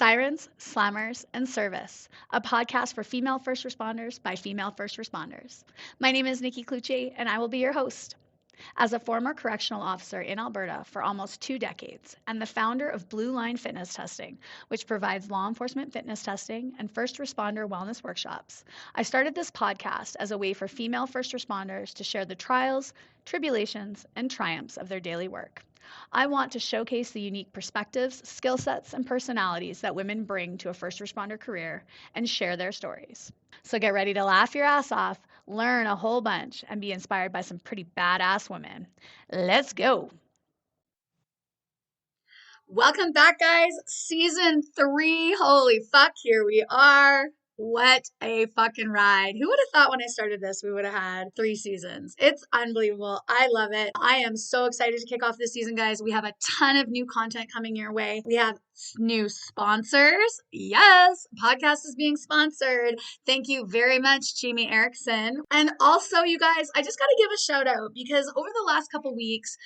Sirens, Slammers, and Service, a podcast for female first responders by female first responders. My name is Nikki Clucci, and I will be your host. As a former correctional officer in Alberta for almost 2 decades and the founder of Blue Line Fitness Testing, which provides law enforcement fitness testing and first responder wellness workshops, I started this podcast as a way for female first responders to share the trials, tribulations, and triumphs of their daily work. I want to showcase the unique perspectives, skill sets, and personalities that women bring to a first responder career and share their stories. So get ready to laugh your ass off, learn a whole bunch, and be inspired by some pretty badass women. Let's go. Welcome back, guys. Season 3. Holy fuck, here we are. What a fucking ride. Who would have thought when I started this, we would have had 3 seasons? It's unbelievable. I love it. I am so excited to kick off this season, guys. We have a ton of new content coming your way. We have new sponsors. Yes, podcast is being sponsored. Thank you very much, Jamie Erickson. And also, you guys, I just got to give a shout out because over the last couple weeks,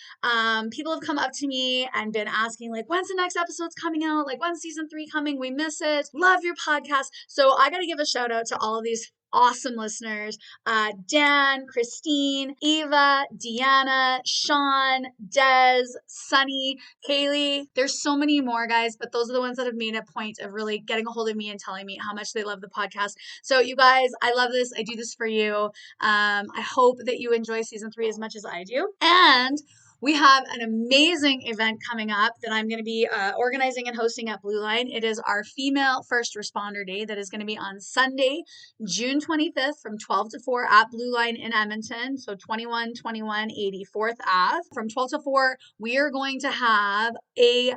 people have come up to me and been asking, like, when's the next episode's coming out? Like, when's season 3 coming? We miss it. Love your podcast. So I got to give a shout out to all of these awesome listeners. Dan, Christine, Eva, Deanna, Sean, Des, Sunny, Kaylee. There's so many more, guys, but those are the ones that have made a point of really getting a hold of me and telling me how much they love the podcast. So you guys, I love this. I do this for you. I hope that you enjoy season 3 as much as I do. And we have an amazing event coming up that I'm going to be organizing and hosting at Blue Line. It is our Female First Responder Day that is going to be on Sunday, June 25th from 12 to 4 at Blue Line in Edmonton. So 2121 84th Ave. From 12 to 4, we are going to have a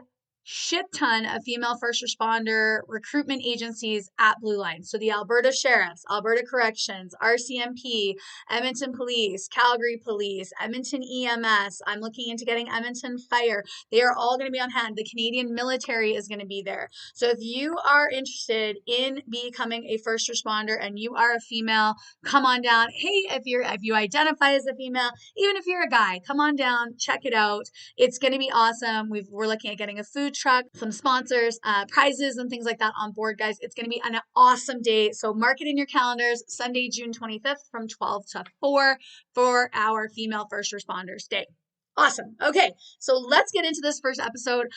shit ton of female first responder recruitment agencies at Blue Line. So the Alberta Sheriffs, Alberta Corrections, RCMP, Edmonton Police, Calgary Police, Edmonton EMS. I'm looking into getting Edmonton Fire. They are all going to be on hand. The Canadian military is going to be there. So if you are interested in becoming a first responder and you are a female, come on down. Hey, if you identify as a female, even if you're a guy, come on down, check it out. It's going to be awesome. We're looking at getting a food truck, some sponsors, prizes and things like that on board, guys. It's going to be an awesome day. So mark it in your calendars, Sunday, June 25th from 12 to 4 for our Female First Responders Day. Awesome. Okay, so let's get into this first episode.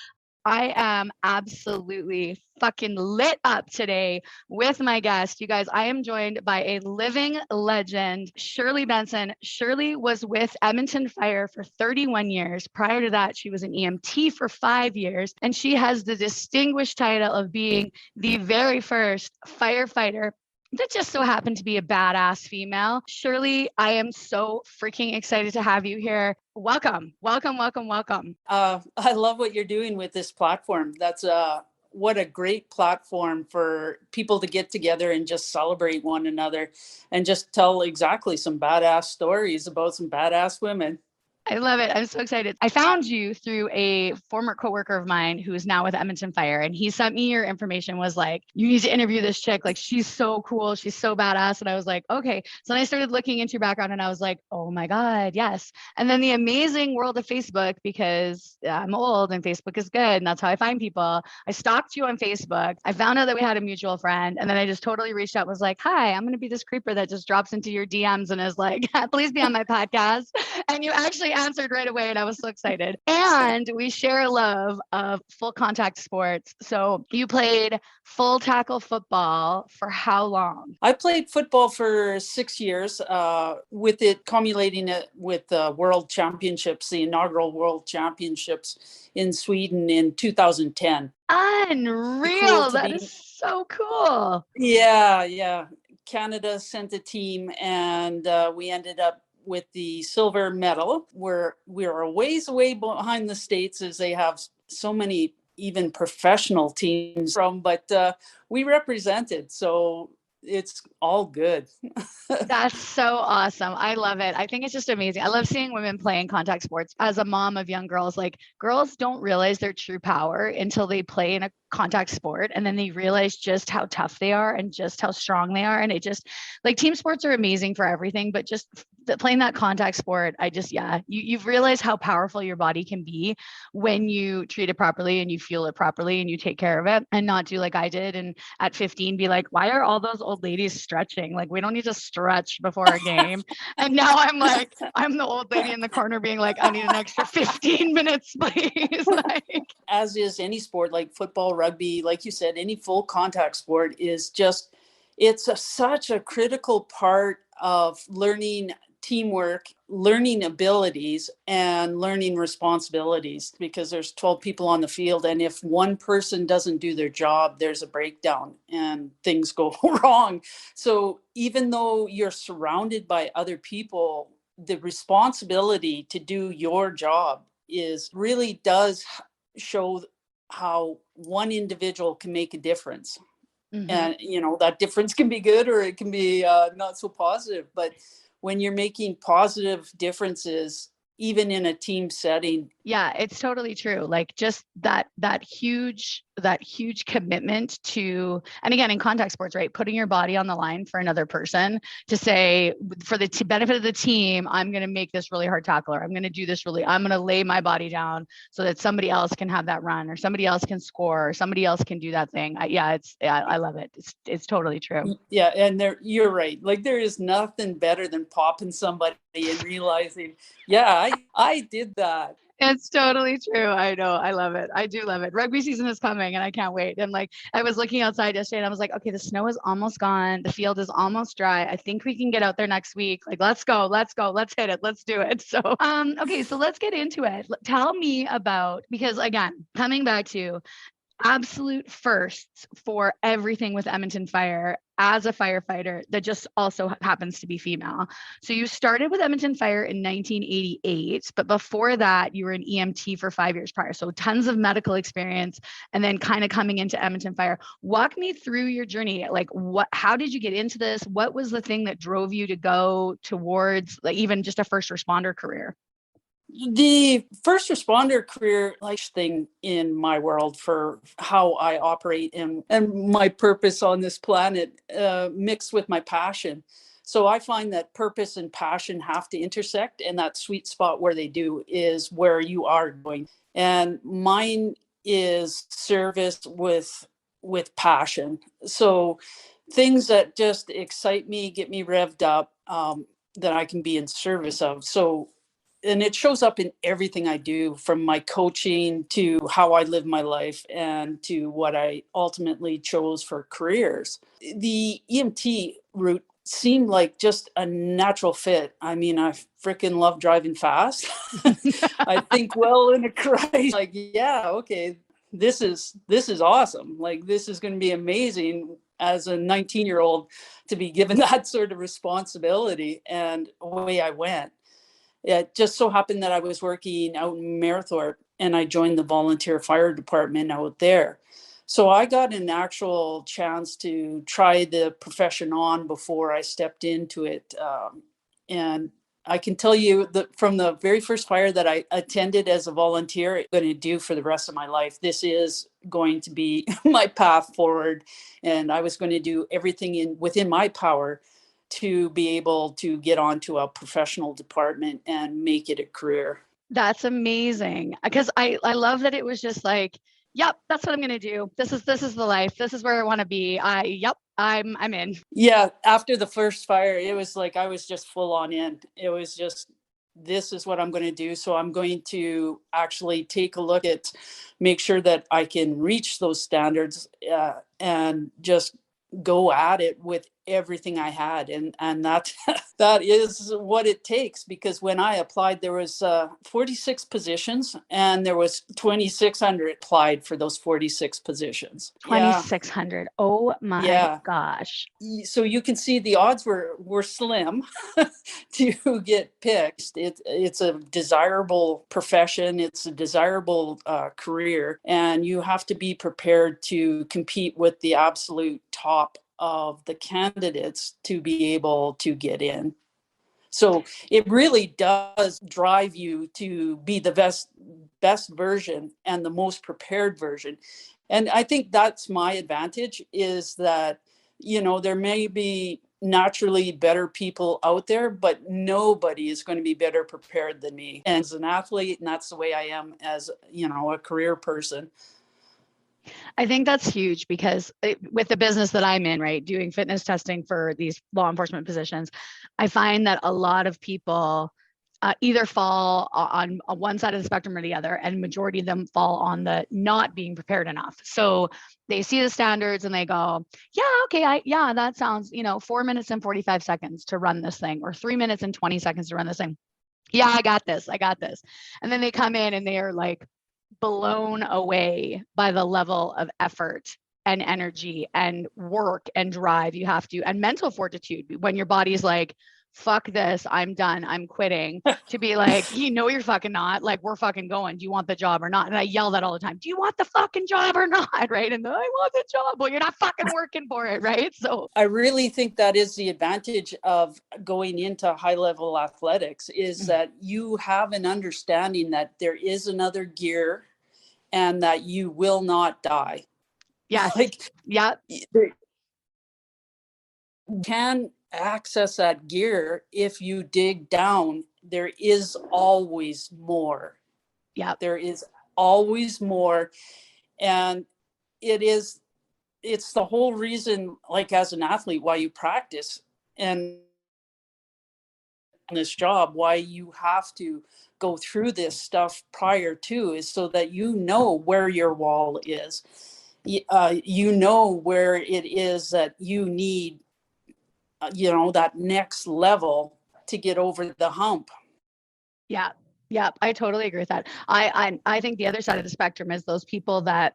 I am absolutely fucking lit up today with my guest. You guys, I am joined by a living legend, Shirley Benson. Shirley was with Edmonton Fire for 31 years. Prior to that, she was an EMT for 5 years, and she has the distinguished title of being the very first firefighter that just so happened to be a badass female. Shirley, I am so freaking excited to have you here. Welcome, welcome, welcome, welcome. I love what you're doing with this platform. That's what a great platform for people to get together and just celebrate one another and just tell exactly some badass stories about some badass women. I love it. I'm so excited. I found you through a former coworker of mine who is now with Edmonton Fire, and he sent me your information, was like, you need to interview this chick. Like, she's so cool. She's so badass. And I was like, okay. So then I started looking into your background and I was like, oh my God, yes. And then the amazing world of Facebook, because I'm old and Facebook is good and that's how I find people. I stalked you on Facebook. I found out that we had a mutual friend, and then I just totally reached out, was like, hi, I'm going to be this creeper that just drops into your DMs and is like, please be on my podcast. And you actually answered right away, and I was so excited. And we share a love of full contact sports. So you played full tackle football for how long? I played football for 6 years, with it culminating it with the World Championships, the inaugural World Championships in Sweden in 2010. Unreal. That is so cool. Yeah. Canada sent a team, and we ended up with the silver medal. We're a ways away behind the States, as they have so many even professional teams from, but we represented, so it's all good. That's so awesome. I love it. I think it's just amazing. I love seeing women playing contact sports. As a mom of young girls, like, girls don't realize their true power until they play in a contact sport, and then they realize just how tough they are and just how strong they are. And it just, like, team sports are amazing for everything, but just playing that contact sport, I just, yeah, you've realized how powerful your body can be when you treat it properly and you fuel it properly and you take care of it, and not do like I did. And at 15, be like, why are all those old ladies stretching? Like, we don't need to stretch before a game. And now I'm like, I'm the old lady in the corner being like, I need an extra 15 minutes, please. Like, as is any sport, like football, rugby, like you said, any full contact sport is just, it's such a critical part of learning teamwork, learning abilities, and learning responsibilities, because there's 12 people on the field. And if one person doesn't do their job, there's a breakdown and things go wrong. So even though you're surrounded by other people, the responsibility to do your job is really does show how one individual can make a difference. And that difference can be good or it can be not so positive, but when you're making positive differences even in a team setting. Yeah, it's totally true. Like, just that huge commitment to, and again, in contact sports, right, putting your body on the line for another person, to say, for the benefit of the team, I'm going to make this really hard tackle, or I'm going to do this I'm going to lay my body down so that somebody else can have that run, or somebody else can score, or somebody else can do that thing. I love it. It's totally true. Yeah, and you're right. Like, there is nothing better than popping somebody and realizing, yeah, I did that. It's totally true. I know. I love it. I do love it. Rugby season is coming and I can't wait. And like, I was looking outside yesterday and I was like, okay, the snow is almost gone. The field is almost dry. I think we can get out there next week. Like, let's go. Let's hit it. Let's do it. So, okay. So let's get into it. Tell me about, because again, coming back to absolute firsts for everything with Edmonton Fire as a firefighter that just also happens to be female. So you started with Edmonton Fire in 1988, but before that you were an EMT for 5 years prior. So tons of medical experience, and then kind of coming into Edmonton Fire. Walk me through your journey. Like, how did you get into this? What was the thing that drove you to go towards, like, even just a first responder career? The first responder career, like, thing in my world for how I operate and my purpose on this planet, mixed with my passion. So I find that purpose and passion have to intersect, and that sweet spot where they do is where you are going. And mine is service with passion. So things that just excite me, get me revved up, that I can be in service of. So, and it shows up in everything I do, from my coaching to how I live my life and to what I ultimately chose for careers. The EMT route seemed like just a natural fit. I mean, I freaking love driving fast. I think well in a crisis. Like, yeah, okay, this is awesome. Like, this is going to be amazing as a 19-year-old to be given that sort of responsibility, and away I went. It just so happened that I was working out in Marathon and I joined the volunteer fire department out there. So I got an actual chance to try the profession on before I stepped into it. And I can tell you that from the very first fire that I attended as a volunteer, I'm going to do for the rest of my life. This is going to be my path forward. And I was going to do everything within my power to be able to get onto a professional department and make it a career. That's amazing. Because I love that it was just like, yep, that's what I'm going to do. This is the life. This is where I want to be. I'm in. Yeah. After the first fire, it was like, I was just full on in. It was just, this is what I'm going to do. So I'm going to actually take a look at, make sure that I can reach those standards, and just go at it with everything I had. And that that is what it takes, because when I applied, there was 46 positions and there was 2,600 applied for those 46 positions. 2,600. Oh my gosh. So you can see the odds were slim to get picked. It's a desirable profession. It's a desirable career, and you have to be prepared to compete with the absolute top of the candidates to be able to get in. So it really does drive you to be the best version and the most prepared version. And I think that's my advantage, is that, there may be naturally better people out there, but nobody is going to be better prepared than me. And as an athlete, and that's the way I am as, a career person. I think that's huge because with the business that I'm in, right, doing fitness testing for these law enforcement positions, I find that a lot of people either fall on one side of the spectrum or the other, and majority of them fall on the not being prepared enough. So they see the standards and they go, yeah, okay, that sounds, 4 minutes and 45 seconds to run this thing, or 3 minutes and 20 seconds to run this thing. Yeah, I got this. And then they come in and they are like blown away by the level of effort and energy and work and drive you have to, and mental fortitude when your body's like, fuck this, I'm done, I'm quitting, to be like, you're fucking not, like, we're fucking going, do you want the job or not? And I yell that all the time, do you want the fucking job or not? Right? And I want the job. Well, you're not fucking working for it, right? So I really think that is the advantage of going into high level athletics, is that you have an understanding that there is another gear and that you will not die. yes. You can access that gear if you dig down. There is always more. Yeah, there is always more. And it's the whole reason, like, as an athlete, why you practice, and this job, why you have to go through this stuff prior to, is so that where your wall is. Where it is that you need that next level to get over the hump. Yeah, I totally agree with that. I think the other side of the spectrum is those people that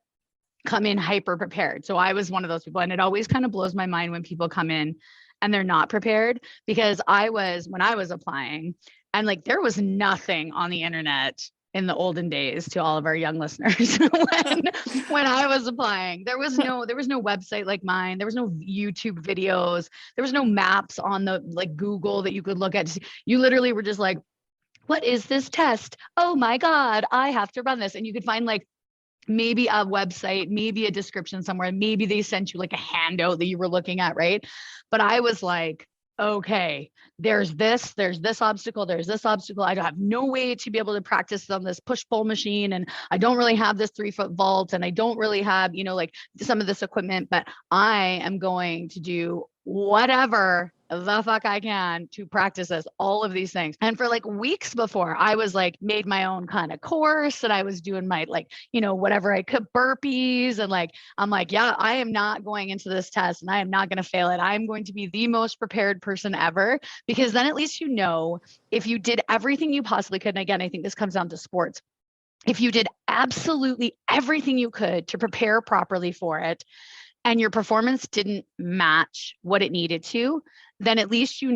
come in hyper prepared. So I was one of those people, and it always kind of blows my mind when people come in and they're not prepared, because when I was applying, and like, there was nothing on the internet in the olden days, to all of our young listeners, when I was applying. There was no website like mine. There was no YouTube videos. There was no maps on the like Google that you could look at. You literally were just like, what is this test? Oh my God, I have to run this. And you could find like maybe a website, maybe a description somewhere, maybe they sent you like a handout that you were looking at, right? But I was like, okay, there's this obstacle, there's this obstacle. I don't have no way to be able to practice on this push-pull machine, and I don't really have this 3-foot vault, and I don't really have, like some of this equipment, but I am going to do whatever the fuck I can to practice this, all of these things. And for like weeks before, I was like, made my own kind of course, and I was doing my like, whatever I could, burpees, and like, I'm like, yeah, I am not going into this test and I am not going to fail it. I'm going to be the most prepared person ever, because then at least if you did everything you possibly could, and again, I think this comes down to sports, if you did absolutely everything you could to prepare properly for it, and your performance didn't match what it needed to, then at least you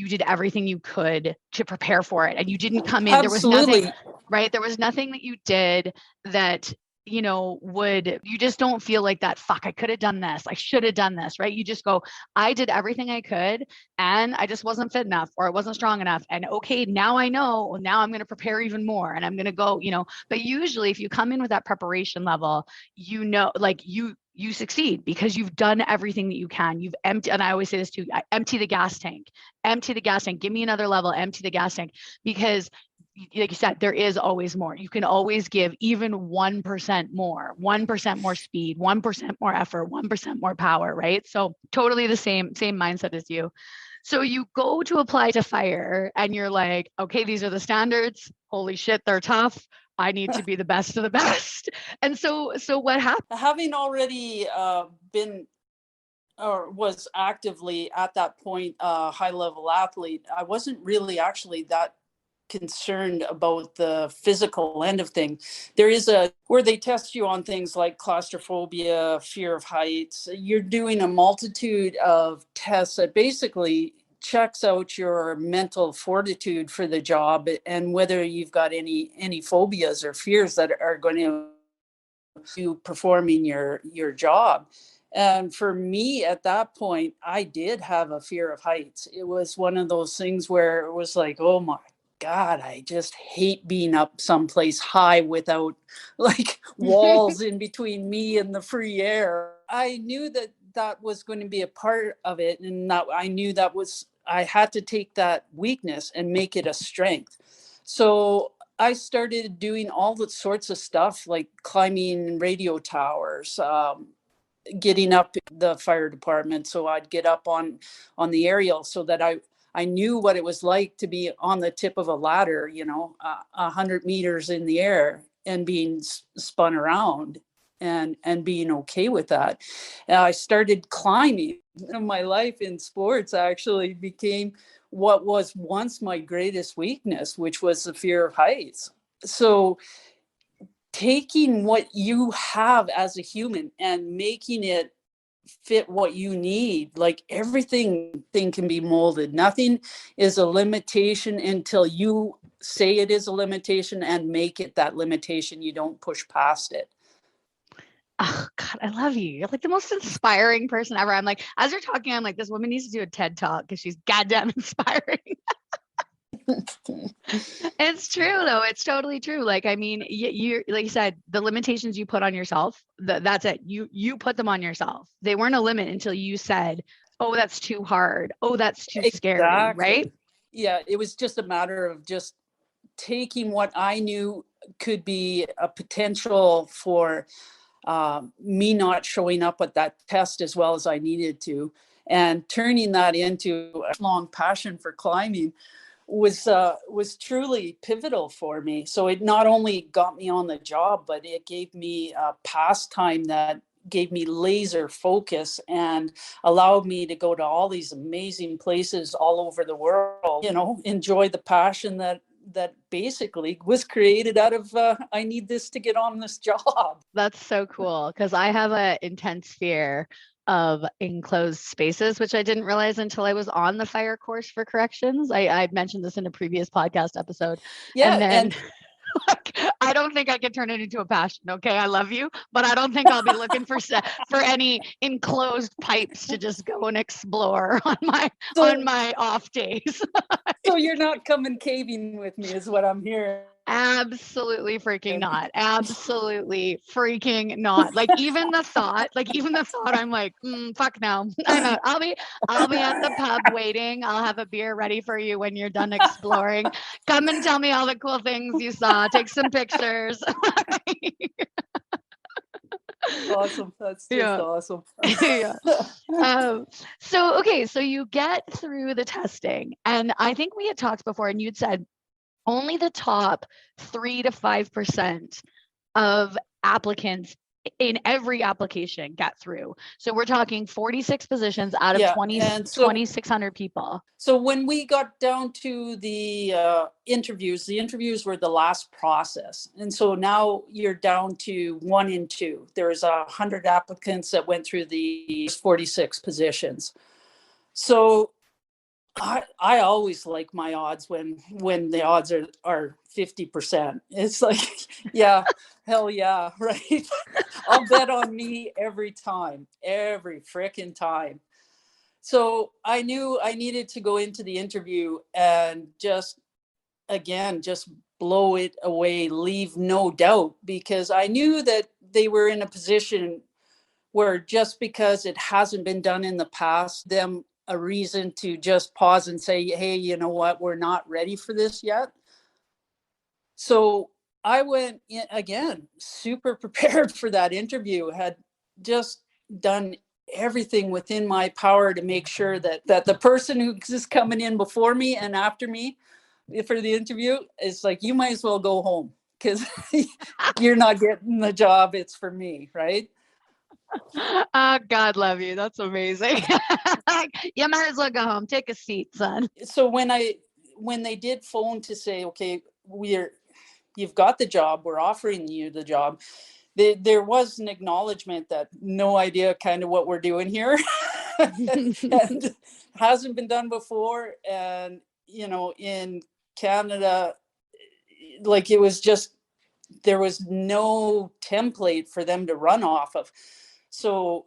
did everything you could to prepare for it. And you didn't come in, Absolutely. There was nothing, right? There was nothing that you did that, you just don't feel like that, fuck, I could have done this, I should have done this, right? You just go, I did everything I could, and I just wasn't fit enough, or I wasn't strong enough. And okay, now I know, now I'm going to prepare even more, and I'm going to go, but usually if you come in with that preparation level, like you succeed because you've done everything that you can. You've emptied, and I always say this too, empty the gas tank, give me another level, empty the gas tank, because like you said, there is always more. You can always give even 1% more, 1% more speed, 1% more effort, 1% more power, right? So totally the same mindset as you. So you go to apply to fire and you're like, okay, these are the standards. Holy shit, they're tough. I need to be the best of the best. And so what happened? Having already been or was actively at that point a high level athlete, I wasn't really actually that concerned about the physical end of things. There is where they test you on things like claustrophobia, fear of heights. You're doing a multitude of tests that basically checks out your mental fortitude for the job, and whether you've got any phobias or fears that are going to you performing your job. And for me at that point, I did have a fear of heights. It was one of those things where it was like, oh my God, I just hate being up someplace high without like walls in between me and the free air. I knew that that was going to be a part of it, and that I knew that was, I had to take that weakness and make it a strength. So I started doing all the sorts of stuff like climbing radio towers, getting up the fire department. So I'd get up on the aerial so that I knew what it was like to be on the tip of a ladder, 100 meters in the air and being spun around and being okay with that. And I started climbing. My life in sports actually became what was once my greatest weakness, which was the fear of heights. So taking what you have as a human and making it fit what you need, like everything can be molded. Nothing is a limitation until you say it is a limitation and make it that limitation. You don't push past it. Oh God, I love you. You're like the most inspiring person ever. I'm like, as you're talking, I'm like, this woman needs to do a TED talk because she's goddamn inspiring. It's true though. It's totally true. Like, I mean, you like you said, the limitations you put on yourself, that's it. You put them on yourself. They weren't a limit until you said, oh, that's too hard. Oh, that's too scary. Exactly. Right? Yeah. It was just a matter of just taking what I knew could be a potential for me not showing up at that test as well as I needed to, and turning that into a long passion for climbing was truly pivotal for me. So it not only got me on the job, but it gave me a pastime that gave me laser focus and allowed me to go to all these amazing places all over the world, enjoy the passion that basically was created out of I need this to get on this job. That's so cool because I have an intense fear of enclosed spaces, which I didn't realize until I was on the fire course for corrections. I mentioned this in a previous podcast episode. Yeah, and then like, I don't think I can turn it into a passion. Okay, I love you, but I don't think I'll be looking for any enclosed pipes to just go and explore on my off days. So you're not coming caving with me, is what I'm hearing. Absolutely freaking not. Absolutely freaking not. Like even the thought, I'm like, fuck no. I'm out. I'll be at the pub waiting. I'll have a beer ready for you when you're done exploring. Come and tell me all the cool things you saw. Take some pictures. Awesome. That's just awesome. Yeah. So you get through the testing, and I think we had talked before, and you'd said only the top 3 to 5% of applicants in every application get through. So we're talking 46 positions out of 2,600 people. So when we got down to the interviews were the last process. And so now you're down to 1 in 2. There's 100 applicants that went through the 46 positions. So I always like my odds when the odds are 50%. It's like, yeah, hell yeah, right? I'll bet on me every frickin' time. So I knew I needed to go into the interview and just blow it away, leave no doubt, because I knew that they were in a position where just because it hasn't been done in the past, them a reason to just pause and say, hey, you know what, we're not ready for this yet. So I went in again, super prepared for that interview, had just done everything within my power to make sure that the person who's coming in before me and after me for the interview is like, you might as well go home because you're not getting the job. It's for me, right? God love you. That's amazing. You might as well go home. Take a seat, son. So when they did phone to say, okay, you've got the job, we're offering you the job, there was an acknowledgement that no idea kind of what we're doing here and hasn't been done before. And, in Canada, like it was just, there was no template for them to run off of. So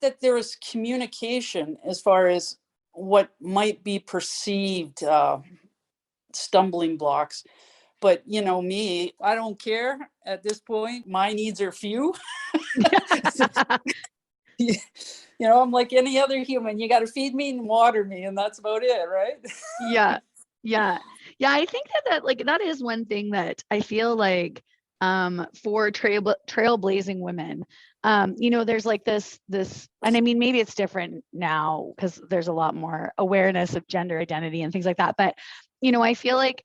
that there was communication as far as what might be perceived stumbling blocks But you know me, I don't care at this point. My needs are few. You know, I'm like any other human. You got to feed me and water me, and that's about it, right? Yeah. Yeah. Yeah. I think that like that is one thing that I feel like for trailblazing women, there's like this, and I mean maybe it's different now because there's a lot more awareness of gender identity and things like that. But I feel like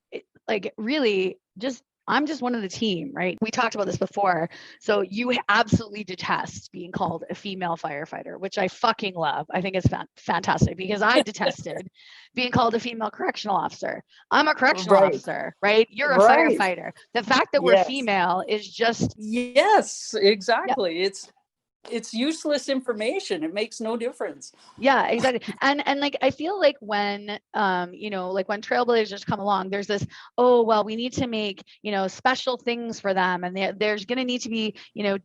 really just I'm just one of the team, right? We talked about this before. So you absolutely detest being called a female firefighter, which I fucking love. I think it's fantastic because I detested being called a female correctional officer. I'm a correctional Right. officer, right? You're a Right. firefighter. The fact that we're Yes. female is just Yes, yeah, exactly. It's useless information. It makes no difference. yeah, exactly. And like I feel like when like when trailblazers come along, there's this, oh well, we need to make, special things for them. And there's gonna need to be,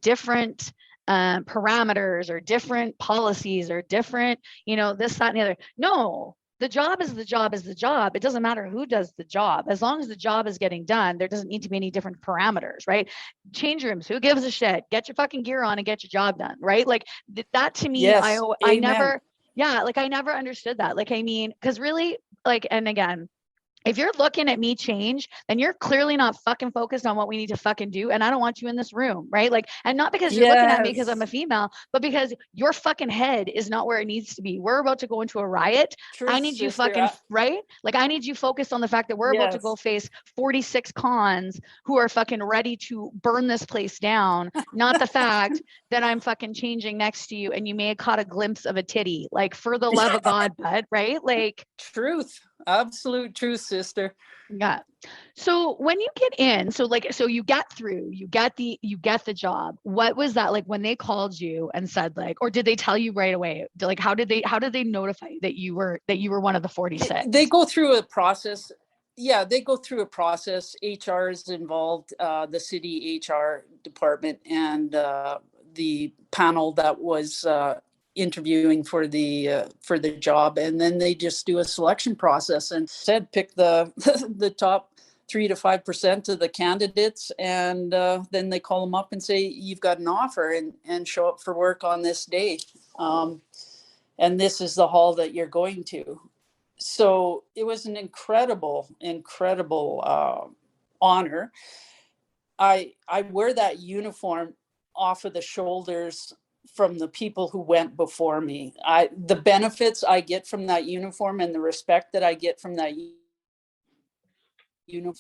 different parameters or different policies or different, this, that, and the other. No, the job is the job is the job. It doesn't matter who does the job. As long as the job is getting done, there doesn't need to be any different parameters, right? Change rooms, who gives a shit? Get your fucking gear on and get your job done, right? Like that to me, Yes. I Amen. never, yeah, like I never understood that. Like, I mean, because really, like, and again, if you're looking at me change, then you're clearly not fucking focused on what we need to fucking do. And I don't want you in this room, right? Like, and not because you're looking at me because I'm Yes. a female, but because your fucking head is not where it needs to be. We're about to go into a riot. I Truth, need you sister. fucking, right? Like, I need you focused on the fact that we're about to go Yes. face 46 cons who are fucking ready to burn this place down, not the fact that I'm fucking changing next to you and you may have caught a glimpse of a titty. Like, for the love of God, bud, right? Like, Truth. Absolute truth, sister. yeah. So when you get in, so you get through, you get the job. What was that like when they called you and said like, or did they tell you right away? Like, how did they notify you that you were one of the 46? They go through a process. Yeah, they go through a process. HR is involved, the city HR department, and the panel that was interviewing for the job, and then they just do a selection process and said pick the the top 3 to 5% of the candidates, and then they call them up and say you've got an offer, and show up for work on this day, and this is the hall that you're going to. So it was an incredible honor. I wear that uniform off of the shoulders from the people who went before me. The benefits I get from that uniform and the respect that I get from that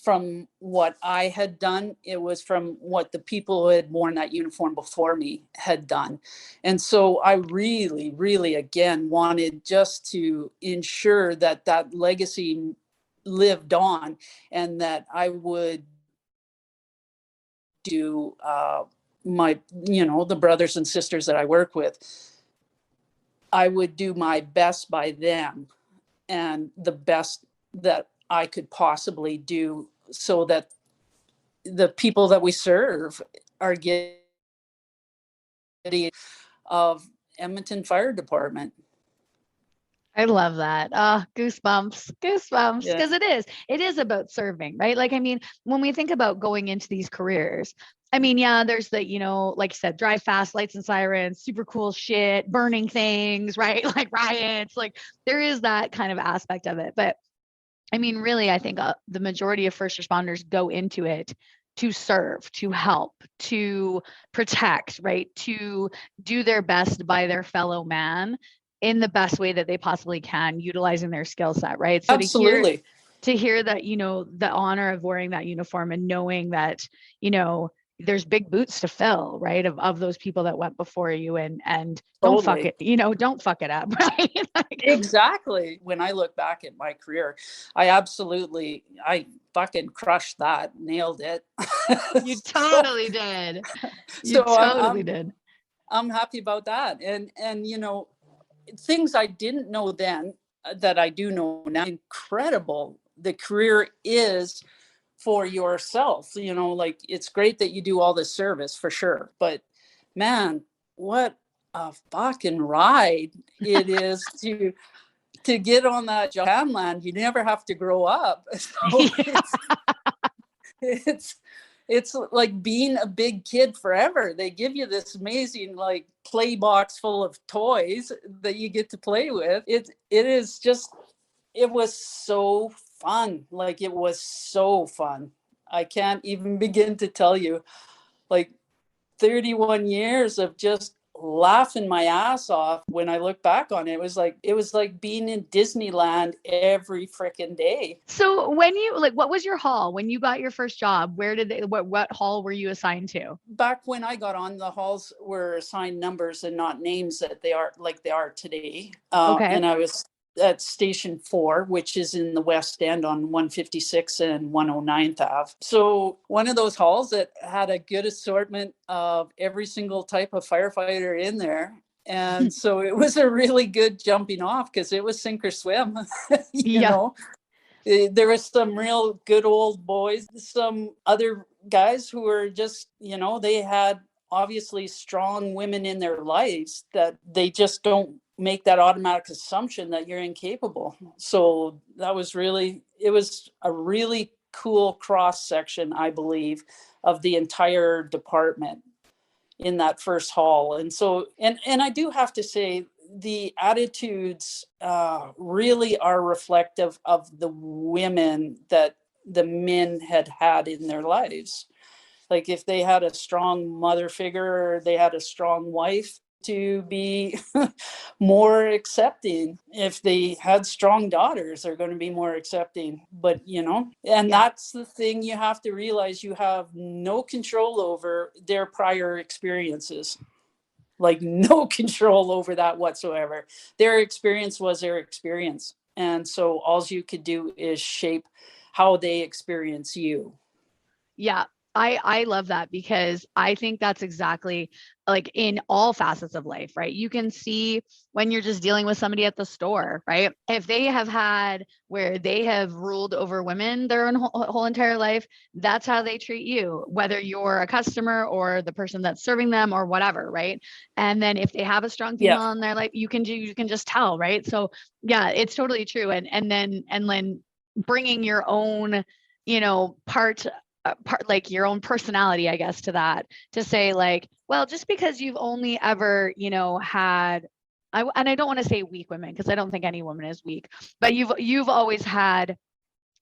from what I had done, it was from what the people who had worn that uniform before me had done. And so I really, really, again, wanted just to ensure that that legacy lived on, and that I would do my, the brothers and sisters that I work with, I would do my best by them and the best that I could possibly do, so that the people that we serve are getting of Edmonton Fire Department. I love that. Goosebumps, Yeah. because it is about serving, right? Like, I mean, when we think about going into these careers, I mean, yeah, there's the, like you said, drive fast, lights and sirens, super cool shit, burning things, right? Like riots, like there is that kind of aspect of it. But I mean, really, I think the majority of first responders go into it to serve, to help, to protect, right? To do their best by their fellow man in the best way that they possibly can, utilizing their skill set, right? So Absolutely. to hear that, the honor of wearing that uniform and knowing that, there's big boots to fill, right? Of those people that went before you, and don't fuck Totally. it, don't fuck it up, right? Like, Exactly. When I look back at my career, I fucking crushed that, nailed it. you so, totally did. You so totally did. I'm happy about that. And things I didn't know then that I do know now, incredible the career is for yourself. Like, it's great that you do all this service for sure, but man, what a fucking ride it is to get on that Japan land. You never have to grow up. So it's it's like being a big kid forever. They give you this amazing like play box full of toys that you get to play with. It is just, it was so fun. Like it was so fun. I can't even begin to tell you, like 31 years of just laughing my ass off. When I look back on it, it was like being in Disneyland every freaking day. So when you like, what was your hall when you got your first job? Where did they, what hall were you assigned to? Back when I got on, the halls were assigned numbers and not names that they are like they are today. Okay. And I was at Station 4, which is in the West End on 156 and 109th Ave. So one of those halls that had a good assortment of every single type of firefighter in there. And so it was a really good jumping off because it was sink or swim, you know. There was some real good old boys, some other guys who were just, you know, they had obviously strong women in their lives that they just don't make that automatic assumption that you're incapable. So that was really, it was a really cool cross section, I believe, of the entire department in that first hall. And so, and I do have to say, the attitudes really are reflective of the women that the men had in their lives. Like if they had a strong mother figure, or they had a strong wife, to be more accepting. If they had strong daughters, they're going to be more accepting. But, you know, and that's the thing you have to realize, you have no control over their prior experiences. Like no control over that whatsoever. Their experience was their experience. And so all you could do is shape how they experience you. Yeah. I love that because I think that's exactly like in all facets of life, right? You can see when you're just dealing with somebody at the store, right? If they have had where they have ruled over women their own whole entire life, that's how they treat you, whether you're a customer or the person that's serving them or whatever, right? And then if they have a strong female in their life, you can just tell, right? So yeah, it's totally true. And then bringing your own, you know, part like your own personality, I guess, to that, to say like, well, just because you've only ever, you know, had, and I don't want to say weak women because I don't think any woman is weak, but you've always had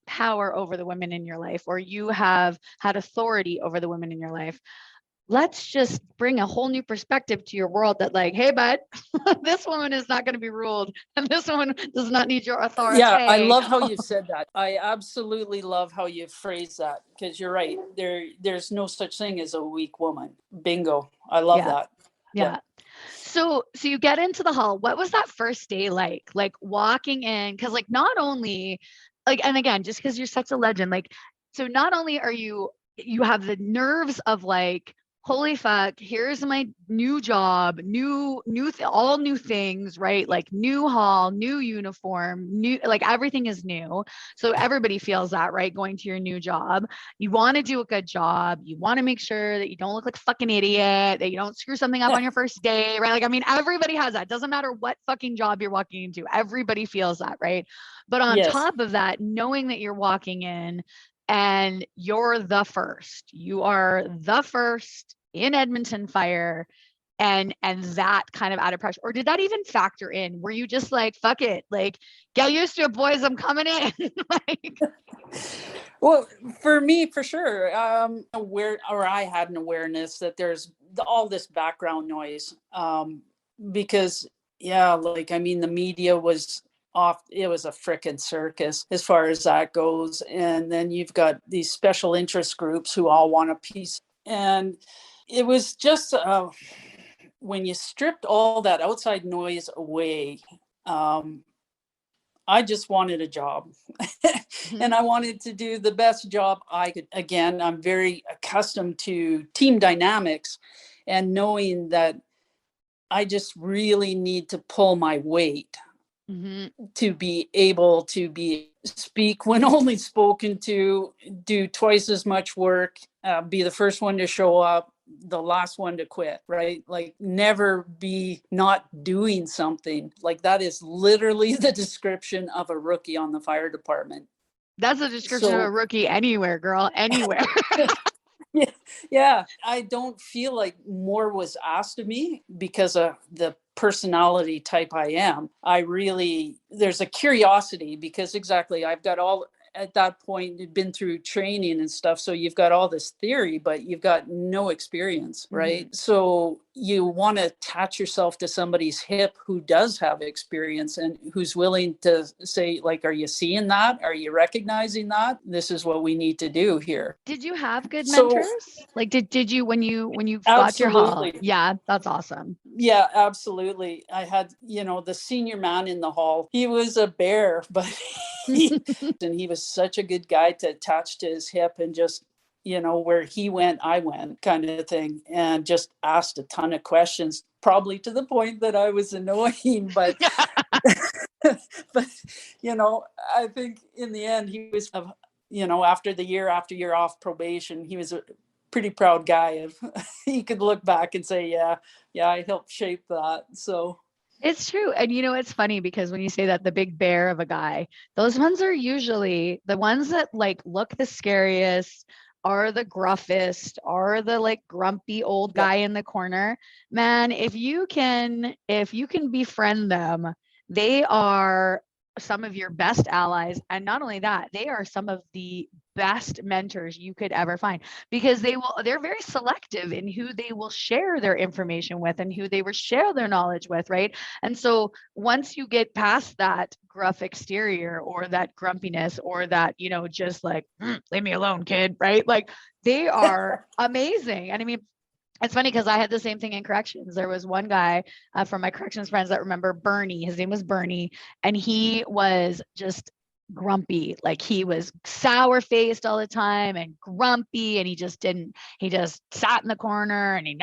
power over the women in your life, or you have had authority over the women in your life. Let's just bring a whole new perspective to your world that like, hey, bud, this woman is not going to be ruled and this woman does not need your authority. Yeah, I love how you said that. I absolutely love how you phrase that because you're right. There's no such thing as a weak woman. Bingo. I love that. Yeah. So you get into the hall. What was that first day like? Like walking in, because like not only like, and again, just because you're such a legend, like, so not only are you have the nerves of like, holy fuck, here's my new job, all new things, right? Like new hall, new uniform, new, like everything is new. So everybody feels that, right? Going to your new job. You want to do a good job. You want to make sure that you don't look like a fucking idiot, that you don't screw something up on your first day, right? Like, I mean, everybody has that. Doesn't matter what fucking job you're walking into. Everybody feels that, right? But on top of that, knowing that you're walking in and you're the first, you are the first in Edmonton Fire, and that kind of added pressure, or did that even factor in? Were you just like, fuck it, like get used to it, boys, I'm coming in? Like, well, for me, for sure, I had an awareness that there's all this background noise, because like, I mean, the media was off. It was a frickin' circus as far as that goes. And then you've got these special interest groups who all want a piece. And it was just, when you stripped all that outside noise away, I just wanted a job. And I wanted to do the best job I could. Again, I'm very accustomed to team dynamics and knowing that I just really need to pull my weight to be able to speak when only spoken to, do twice as much work, be the first one to show up, the last one to quit, right? Like never be not doing something. Like that is literally the description of a rookie on the fire department. That's a description of a So rookie anywhere, girl, anywhere. yeah, I don't feel like more was asked of me because of the personality type I am. There's a curiosity because exactly I've got all at that point you've been through training and stuff, so you've got all this theory but you've got no experience, right? Mm-hmm. So you want to attach yourself to somebody's hip who does have experience and who's willing to say, like, are you seeing that, are you recognizing that this is what we need to do here? Did you have good So mentors? Like did you when you got your hall? absolutely. Yeah, that's awesome. Yeah, absolutely. I had, the senior man in the hall. He was a bear, but he was such a good guy to attach to his hip and just, where he went, I went kind of thing, and just asked a ton of questions, probably to the point that I was annoying, but but I think in the end he was, after the year off probation, he was a pretty proud guy of he could look back and say, yeah, I helped shape that. So It's true. And it's funny because when you say that, the big bear of a guy, those ones are usually the ones that like look the scariest, are the gruffest, are the like grumpy old yeah, guy in the corner. Man, if you can befriend them, they are some of your best allies. And not only that, they are some of the best mentors you could ever find because they're very selective in who they will share their information with and who they will share their knowledge with, right? And so once you get past that gruff exterior or that grumpiness or that, just like, leave me alone, kid, right? Like they are amazing. And I mean, it's funny because I had the same thing in corrections. There was one guy from my corrections friends that remember Bernie. His name was Bernie, and he was just grumpy. Like he was sour faced all the time and grumpy, and he just sat in the corner and he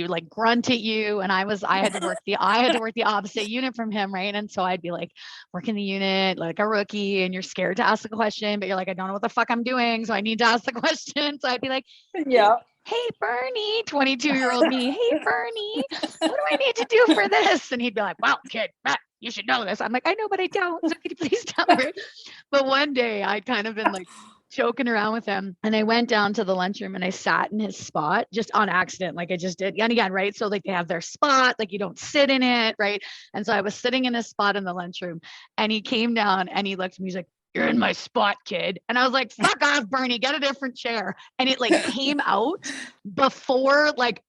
would like grunt at you. And I had to work the opposite unit from him, right? And so I'd be like working the unit like a rookie, and you're scared to ask the question, but you're like, I don't know what the fuck I'm doing, so I need to ask the question. So I'd be like, yeah, hey, Bernie, 22-year-old me. Hey, Bernie, what do I need to do for this? And he'd be like, well, kid, you should know this. I'm like, I know, but I don't. So could you please tell me? But one day I'd kind of been like joking around with him. And I went down to the lunchroom and I sat in his spot just on accident. Like I just did. And again, right. So like they have their spot, like you don't sit in it. Right. And so I was sitting in his spot in the lunchroom and he came down and he looked at me. He's like, you're in my spot, kid. And I was like, fuck off, Bernie, get a different chair. And it like came out before like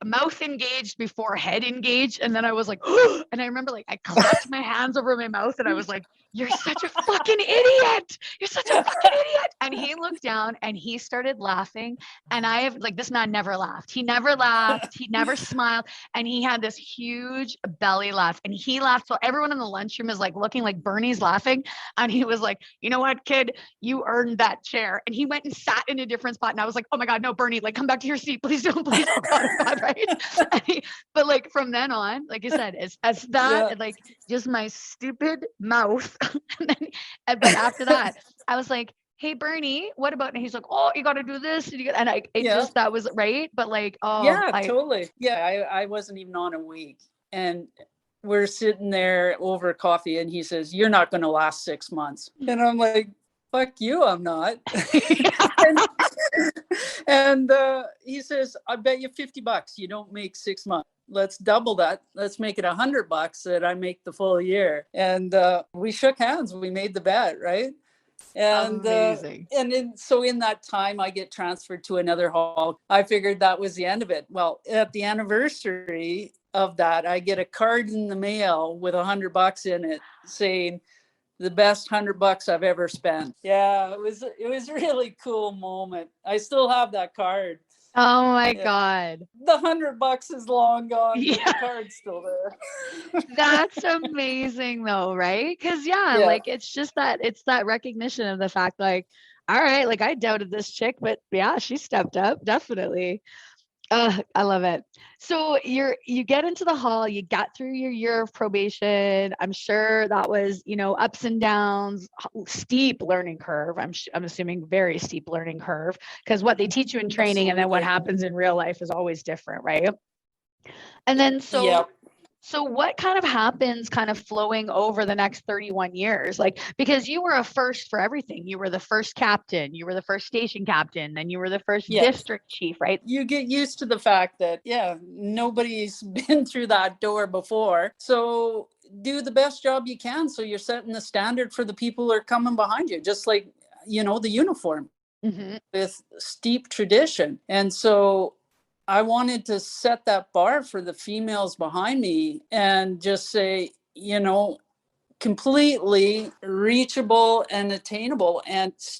mouth engaged before head engaged. And then I was like, and I remember like I clapped my hands over my mouth and I was like, you're such a fucking idiot. You're such a fucking idiot. And he looked down and he started laughing. And I have like, this man never laughed. He never laughed. He never smiled. And he had this huge belly laugh and he laughed. So everyone in the lunchroom is like looking like Bernie's laughing. And he was like, you know what, kid, you earned that chair. And he went and sat in a different spot. And I was like, oh my God, no, Bernie, like come back to your seat. Please don't, please. Oh God, oh God, right. But like from then on, like I said, as that, yeah, like just my stupid mouth. But after that, I was like, hey, Bernie, what about, and he's like, oh, you got to do this. And yeah, that was right. But like, yeah, totally. Yeah, I wasn't even on a week, and we're sitting there over coffee, and he says, "You're not going to last 6 months," and I'm like, "Fuck you, I'm not." and he says, "I bet you $50 you don't make 6 months. Let's double that. Let's make it $100 that I make the full year." And we shook hands. We made the bet, right? And amazing. so in that time, I get transferred to another hall. I figured that was the end of it. Well, at the anniversary of that, I get a card in the mail with $100 in it saying, the best $100 I've ever spent. Yeah, it was really cool moment. I still have that card. Oh my Yeah. God. The $100 is long gone, but Yeah. the card's still there. That's amazing though, right? Because yeah, Yeah. like it's that recognition of the fact, like, all right, like I doubted this chick, but yeah, she stepped up, definitely. I love it. So you get into the hall, you got through your year of probation. I'm sure that was, ups and downs, steep learning curve. I'm assuming very steep learning curve because what they teach you in training and then what Absolutely. happens in real life is always different, right? And then Yeah. So what kind of happens kind of flowing over the next 31 years? Like, because you were a first for everything. You were the first captain, you were the first station captain, then you were the first district chief, right? You get used to the fact that, nobody's been through that door before. So do the best job you can. So you're setting the standard for the people who are coming behind you, just like, the uniform with steep tradition. And so I wanted to set that bar for the females behind me and just say, completely reachable and attainable, and just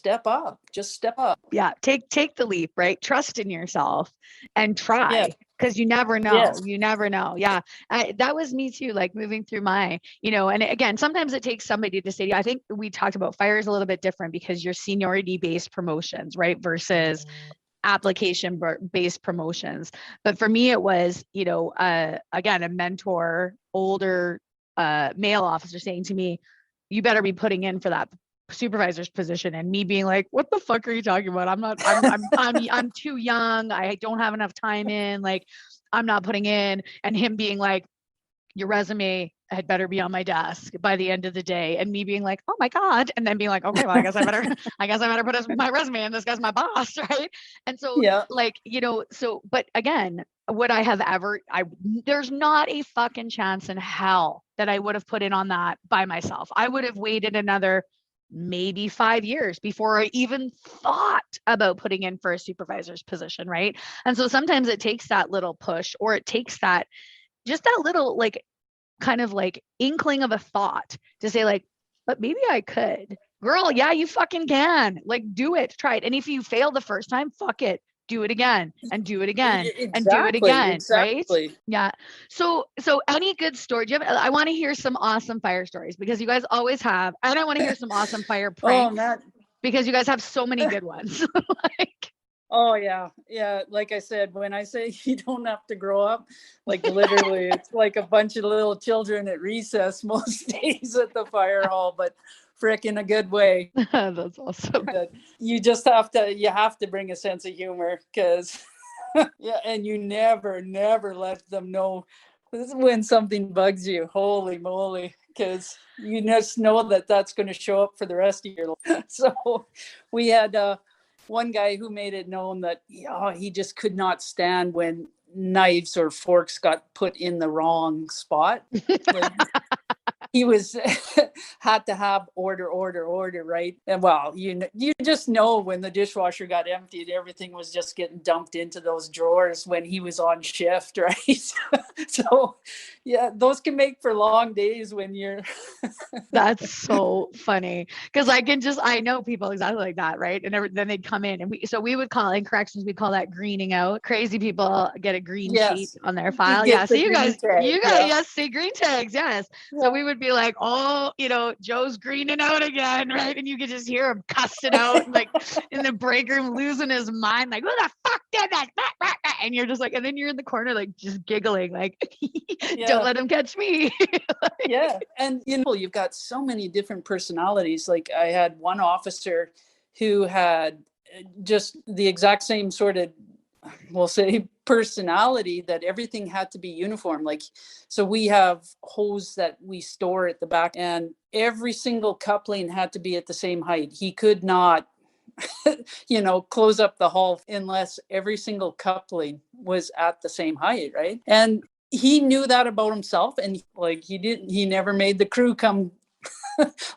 step up. Yeah. Take the leap, right? Trust in yourself and try. Because you never know. Yes. You never know. Yeah. That was me too, like moving through my, and again, sometimes it takes somebody to say, I think we talked about fire is a little bit different because you're seniority based promotions, right? Versus application based promotions. But for me, it was, again, a mentor, older male officer saying to me, you better be putting in for that supervisor's position, and me being like, what the fuck are you talking about? I'm too young. I don't have enough time in, like, I'm not putting in. And him being like, your resume had better be on my desk by the end of the day. And me being like, oh my God. And then being like, okay, well, I guess I better put my resume in. This guy's my boss. Right. And so like, but again, would I have ever, there's not a fucking chance in hell that I would have put in on that by myself. I would have waited another maybe 5 years before I even thought about putting in for a supervisor's position. Right. And so sometimes it takes that little push, or it takes that, just that little, like, kind of like inkling of a thought to say, like, but maybe I could. Girl, yeah, you fucking can. Like, do it, try it. And if you fail the first time, fuck it. Do it again and do it again and do it again. Right? Yeah. So any good story? Do you have, I want to hear some awesome fire stories, because you guys always have, and I want to hear some awesome fire pranks because you guys have so many good ones. Like, oh yeah. Like I said, when I say you don't have to grow up, like literally, it's like a bunch of little children at recess most days at the fire hall, but frick in a good way. That's awesome. You just have to bring a sense of humor, because and you never let them know when something bugs you. Holy moly, because you just know that that's going to show up for the rest of your life. So we had one guy who made it known that he just could not stand when knives or forks got put in the wrong spot. Like, he was had to have order, right? And well, you just know when the dishwasher got emptied, everything was just getting dumped into those drawers when he was on shift, right? So yeah, those can make for long days when you're That's so funny, because I know people exactly like that, right? And then they'd come in, and we would call, in corrections, we call that greening out. Crazy people get a green sheet on their file. Yeah, so you guys, yes, see, green tags, yes. So we would be like, oh, Joe's greening out again, right? And you could just hear him cussing out, like in the break room, losing his mind, like, who the fuck did that? And you're just like, and then you're in the corner, like, just giggling, like, don't let him catch me. Yeah. And you've got so many different personalities. Like, I had one officer who had just the exact same sort of, we'll say, personality, that everything had to be uniform. Like, so we have hose that we store at the back, and every single coupling had to be at the same height. He could not close up the hall unless every single coupling was at the same height, right? And he knew that about himself, and he never made the crew come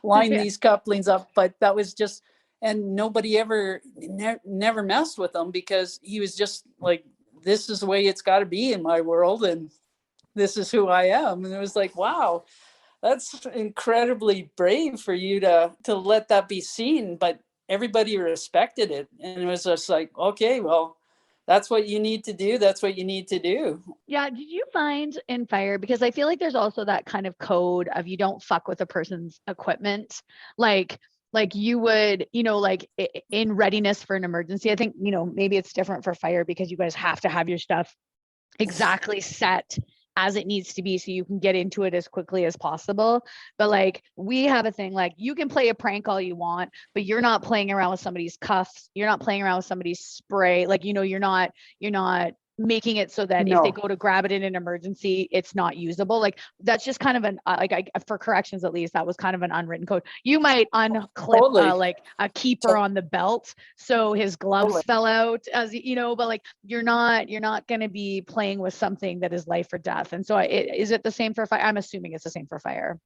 line these couplings up, but that was just, and nobody ever never messed with him, because he was just like, this is the way it's got to be in my world, and this is who I am. And it was like, wow, that's incredibly brave for you to let that be seen, but everybody respected it. And it was just like, okay, well, that's what you need to do. That's what you need to do. Yeah. Did you find in fire, because I feel like there's also that kind of code of, you don't fuck with a person's equipment. Like you would, like in readiness for an emergency, I think, maybe it's different for fire because you guys have to have your stuff exactly set as it needs to be so you can get into it as quickly as possible. But like, we have a thing, like, you can play a prank all you want, but you're not playing around with somebody's cuffs. You're not playing around with somebody's spray. Like, you're not making it so that if they No, go to grab it in an emergency, it's not usable. Like that's just kind of an for corrections at least, that was kind of an unwritten code. You might unclip totally. like a keeper on the belt, so his gloves fell out, as you know, but like you're not going to be playing with something that is life or death. And so is it the same for fire? I'm assuming it's the same for fire.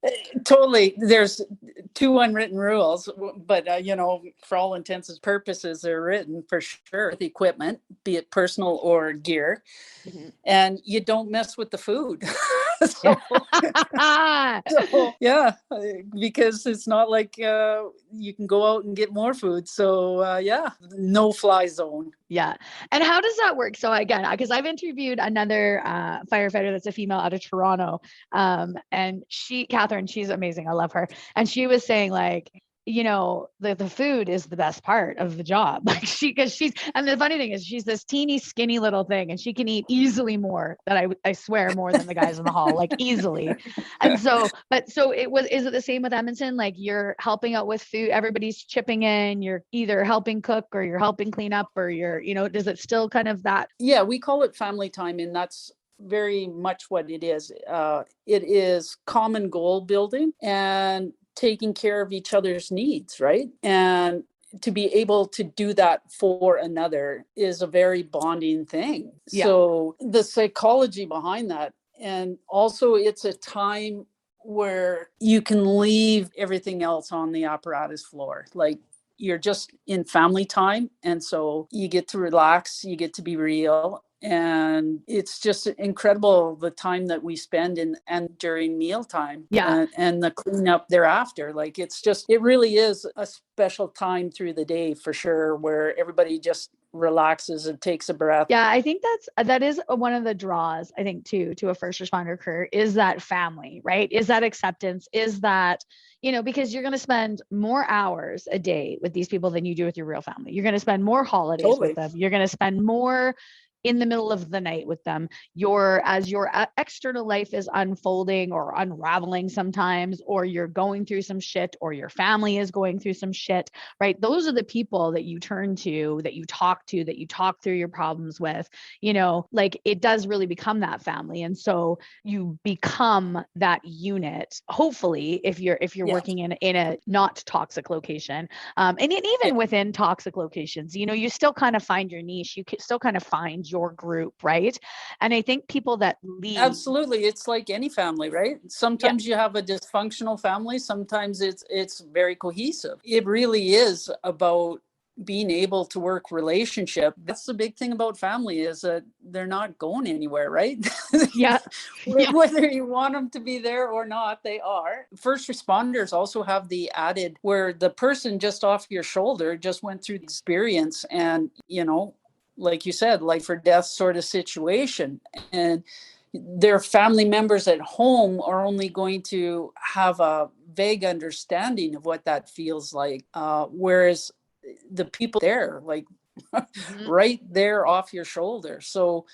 Totally. There's two unwritten rules, but you know, for all intents and purposes, they're written for sure. The equipment, be it personal or gear, and you don't mess with the food. so, so, yeah, because it's not like you can go out and get more food. So yeah, no fly zone. Yeah. And how does that work? So again, because I've interviewed another firefighter that's a female out of Toronto. And Catherine, she's amazing. I love her. And she was saying like, you know, the food is the best part of the job. Like and the funny thing is she's this teeny skinny little thing and she can eat easily more than I swear more than the guys in the hall, like easily. And so, is it the same with Edmonton? Like you're helping out with food, everybody's chipping in, you're either helping cook or you're helping clean up or does it still kind of that? Yeah, we call it family time, and that's very much what it is. It is common goal building and taking care of each other's needs, right? And to be able to do that for another is a very bonding thing. Yeah. So the psychology behind that, and also it's a time where you can leave everything else on the apparatus floor. Like you're just in family time. And so you get to relax, you get to be real. And it's just incredible the time that we spend and during mealtime, and the cleanup thereafter. Like it really is a special time through the day for sure, where everybody just relaxes and takes a breath. Yeah, I think that is one of the draws, I think, too, to a first responder career, is that family, right? Is that acceptance? Is that, because you're going to spend more hours a day with these people than you do with your real family. You're going to spend more holidays with them. You're going to spend more in the middle of the night with them. As your external life is unfolding or unraveling sometimes, or you're going through some shit, or your family is going through some shit, right? Those are the people that you turn to, that you talk through your problems with, like it does really become that family. And so you become that unit, hopefully, if you're working in a not toxic location. And even within toxic locations, you still kind of find your niche, you still kind of find your group, right? And I think people that leave, absolutely, it's like any family, right? Sometimes you have a dysfunctional family, sometimes it's very cohesive. It really is about being able to work relationship. That's the big thing about family, is that they're not going anywhere, right? Whether you want them to be there or not, they are. First responders also have the added where the person just off your shoulder just went through the experience, and like you said, life or death sort of situation. And their family members at home are only going to have a vague understanding of what that feels like. Whereas the people there, like right there off your shoulder. So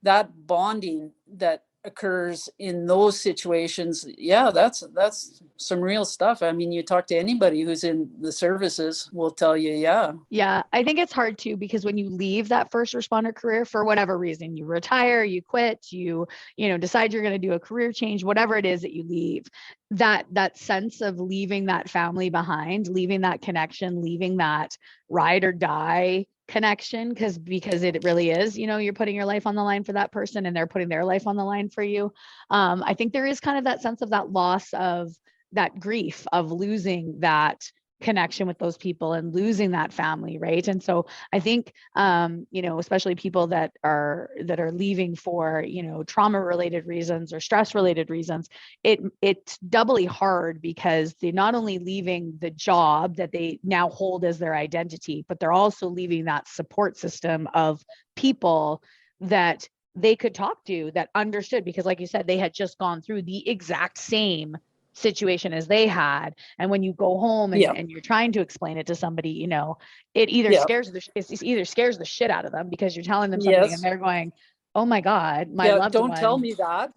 that bonding that occurs in those situations, that's some real stuff. I mean, you talk to anybody who's in the services will tell you. I think it's hard too, because when you leave that first responder career for whatever reason, you retire, you quit, you decide you're going to do a career change, whatever it is that you leave, that sense of leaving that family behind, leaving that connection, leaving that ride or die connection, because it really is, you're putting your life on the line for that person and they're putting their life on the line for you. I think there is kind of that sense of that loss, of that grief of losing that connection with those people and losing that family, right? And so I think especially people that are leaving for trauma related reasons or stress related reasons, it's doubly hard, because they're not only leaving the job that they now hold as their identity, but they're also leaving that support system of people that they could talk to, that understood, because like you said, they had just gone through the exact same situation as they had. And when you go home and you're trying to explain it to somebody, it either scares the shit out of them, because you're telling them something and they're going, oh my God, my loved don't one. Tell me that.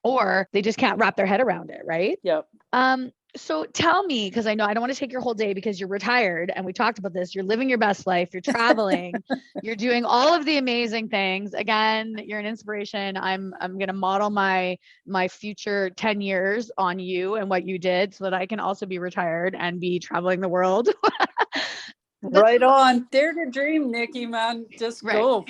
Or they just can't wrap their head around it, right? So tell me, because I know I don't want to take your whole day because you're retired and we talked about this. You're living your best life. You're traveling. You're doing all of the amazing things. Again, you're an inspiration. I'm going to model my future 10 years on you and what you did so that I can also be retired and be traveling the world. Right on. Dare to dream, Nikki, man. Just Right. go.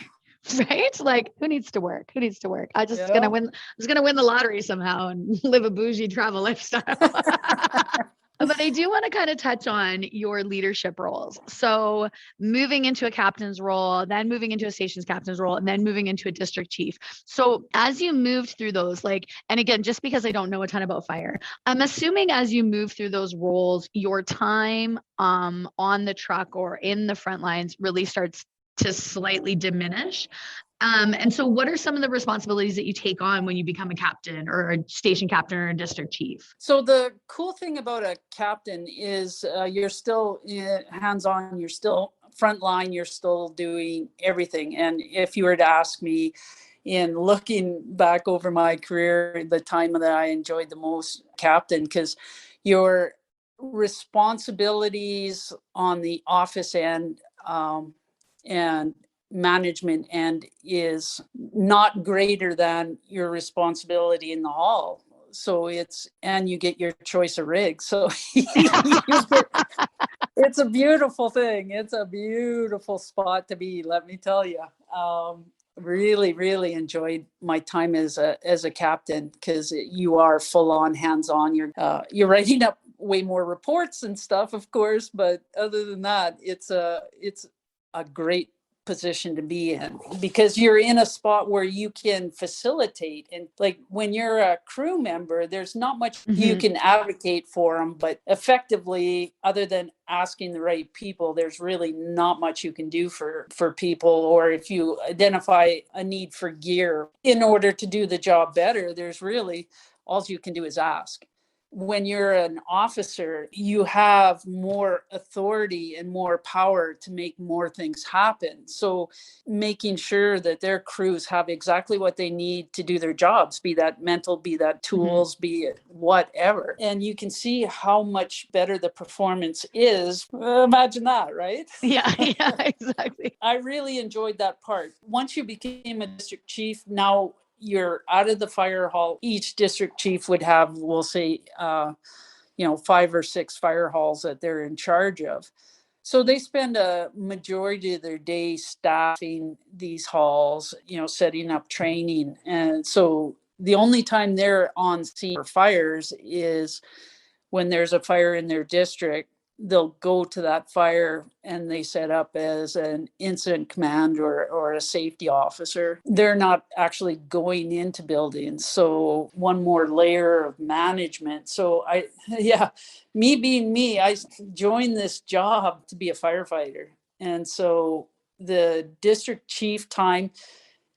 Right? Like who needs to work? Who needs to work? I just Yeah. gonna win. I was gonna win the lottery somehow and live a bougie travel lifestyle. But I do want to kind of touch on your leadership roles. So moving into a captain's role, then moving into a station's captain's role, and then moving into a district chief. So as you moved through those, like, and again, just because I don't know a ton about fire, I'm assuming as you move through those roles, your time on the truck or in the front lines really starts to slightly diminish. And so what are some of the responsibilities that you take on when you become a captain or a station captain or a district chief? So the cool thing about a captain is you're still hands-on, you're still frontline, you're still doing everything. And if you were to ask me, in looking back over my career, the time that I enjoyed the most, captain, because your responsibilities on the office end and management end is not greater than your responsibility in the hall. So and you get your choice of rig. So it's a beautiful thing. It's a beautiful spot to be, let me tell you. Really, really enjoyed my time as a captain, because you are full on, hands on. You're writing up way more reports and stuff, of course, but other than that, it's a great position to be in, because you're in a spot where you can facilitate. And like when you're a crew member, there's not much you can advocate for them, but effectively, other than asking the right people, there's really not much you can do for people. Or if you identify a need for gear in order to do the job better, there's really all you can do is ask. When you're an officer, you have more authority and more power to make more things happen. So making sure that their crews have exactly what they need to do their jobs, be that mental, be that tools, be it whatever. And you can see how much better the performance is. Imagine that, right? Yeah, exactly. I really enjoyed that part. Once you became a district chief, now you're out of the fire hall. Each district chief would have, we'll say, 5 or 6 fire halls that they're in charge of. So they spend a majority of their day staffing these halls, setting up training. And so the only time they're on scene for fires is when there's a fire in their district. They'll go to that fire and they set up as an incident command or a safety officer. They're not actually going into buildings. So one more layer of management. So me being me, I joined this job to be a firefighter. And so the district chief time,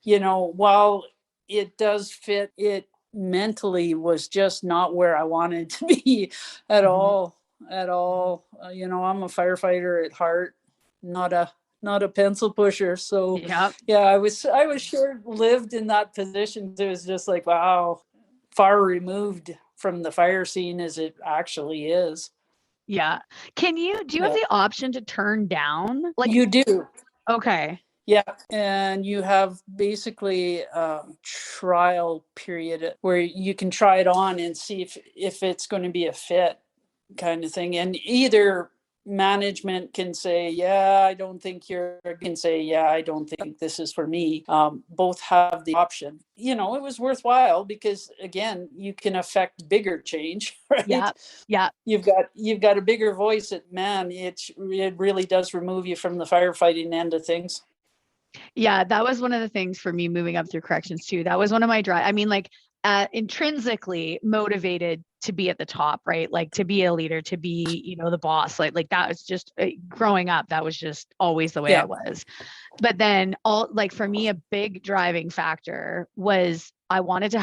while it does fit, it mentally was just not where I wanted to be at all. I'm a firefighter at heart, not a pencil pusher. So I was short lived in that position. It was just like, wow, far removed from the fire scene as it actually is. Yeah. Do you have the option to turn down? Like you do. Okay. Yeah, and you have basically a trial period where you can try it on and see if it's going to be a fit, kind of thing. And either management can say, yeah, I don't think can say, yeah, I don't think this is for me. Both have the option. It was worthwhile because, again, you can affect bigger change, right? Yeah. You've got a bigger voice. It really does remove you from the firefighting end of things. Yeah, that was one of the things for me moving up through corrections too. That was one of my drive. I mean, like intrinsically motivated to be at the top, right? Like to be a leader, to be, the boss. Like that was just growing up. That was just always the way I was. But then for me, a big driving factor was I wanted to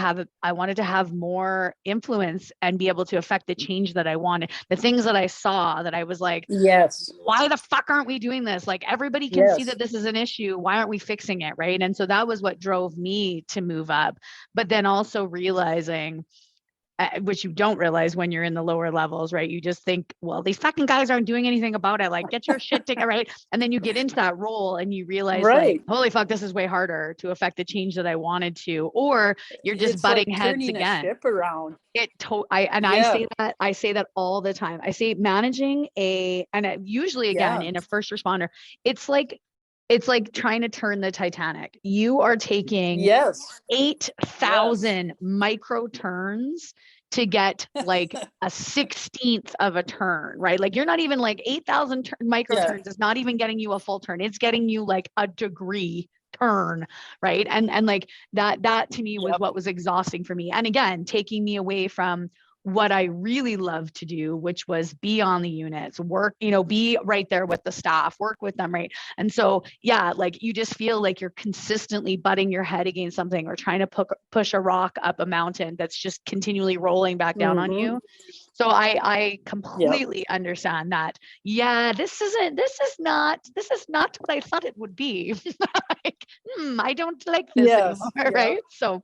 have more influence and be able to affect the change that I wanted. The things that I saw that I was like, yes, why the fuck aren't we doing this? Like everybody can see that this is an issue. Why aren't we fixing it? Right. And so that was what drove me to move up. But then also realizing which you don't realize when you're in the lower levels, right? You just think, well, these fucking guys aren't doing anything about it. Like, get your shit together, right? And then you get into that role and you realize, like, holy fuck, this is way harder to affect the change that I wanted to, or you're just It's butting like heads turning again. a ship around. I say that all the time. I say managing usually again in a first responder, it's like trying to turn the Titanic. You are taking 8,000 micro turns to get like a 16th of a turn, right? Like, you're not even like 8,000 micro turns is not even getting you a full turn. It's getting you like a degree turn, right? And like that to me was what was exhausting for me. And again, taking me away from what I really love to do, which was be on the units, work, be right there with the staff, work with them, right? And so, yeah, like, you just feel like you're consistently butting your head against something or trying to push a rock up a mountain that's just continually rolling back down on you. So I completely understand that. Yeah, this is not what I thought it would be. Like, I don't like this anymore, right? So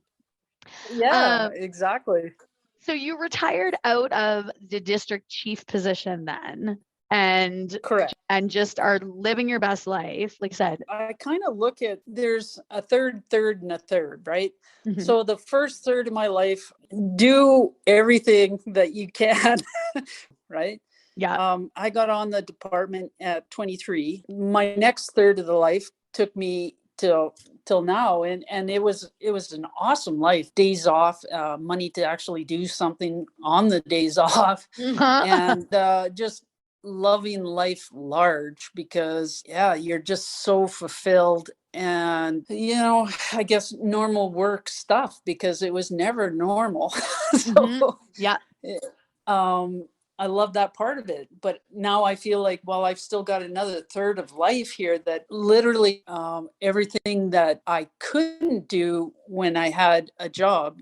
exactly. So you retired out of the district chief position then, and correct, and just are living your best life. Like I said, I kind of look at, there's a third, and a third, right? So the first third of my life, do everything that you can, right? Yeah. I got on the department at 23. My next third of the life took me till now, and it was an awesome life. Days off, money to actually do something on the days off, and just loving life large, because you're just so fulfilled. And I guess normal work stuff, because it was never normal. So I love that part of it. But now I feel like, well, I've still got another third of life here, that literally everything that I couldn't do when I had a job,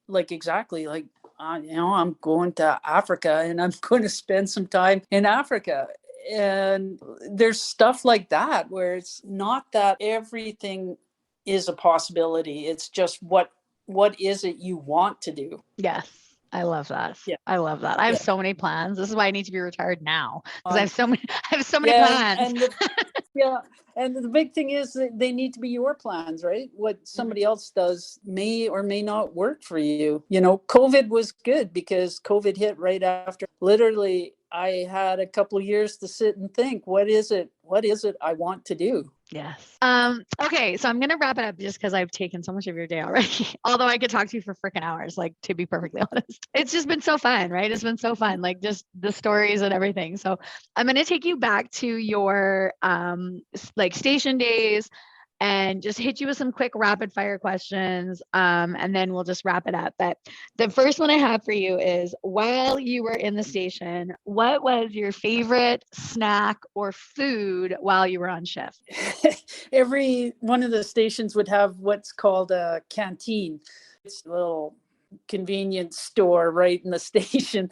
like exactly like, I'm going to Africa and I'm going to spend some time in Africa. And there's stuff like that where it's not that everything is a possibility. It's just what is it you want to do? Yes. I love that. Yeah. I love that. I have so many plans. This is why I need to be retired now, because I have so many plans. And the big thing is that they need to be your plans, right? What somebody else does may or may not work for you. COVID was good, because COVID hit right after. Literally, I had a couple of years to sit and think, what is it I want to do? Yes. Okay, so I'm gonna wrap it up, just because I've taken so much of your day already. Although I could talk to you for freaking hours, like, to be perfectly honest. It's just been so fun, right? It's been so fun, like, just the stories and everything. So I'm gonna take you back to your like station days, and just hit you with some quick rapid fire questions. And then we'll just wrap it up. But the first one I have for you is, while you were in the station, what was your favorite snack or food while you were on shift? Every one of the stations would have what's called a canteen. It's a little convenience store right in the station.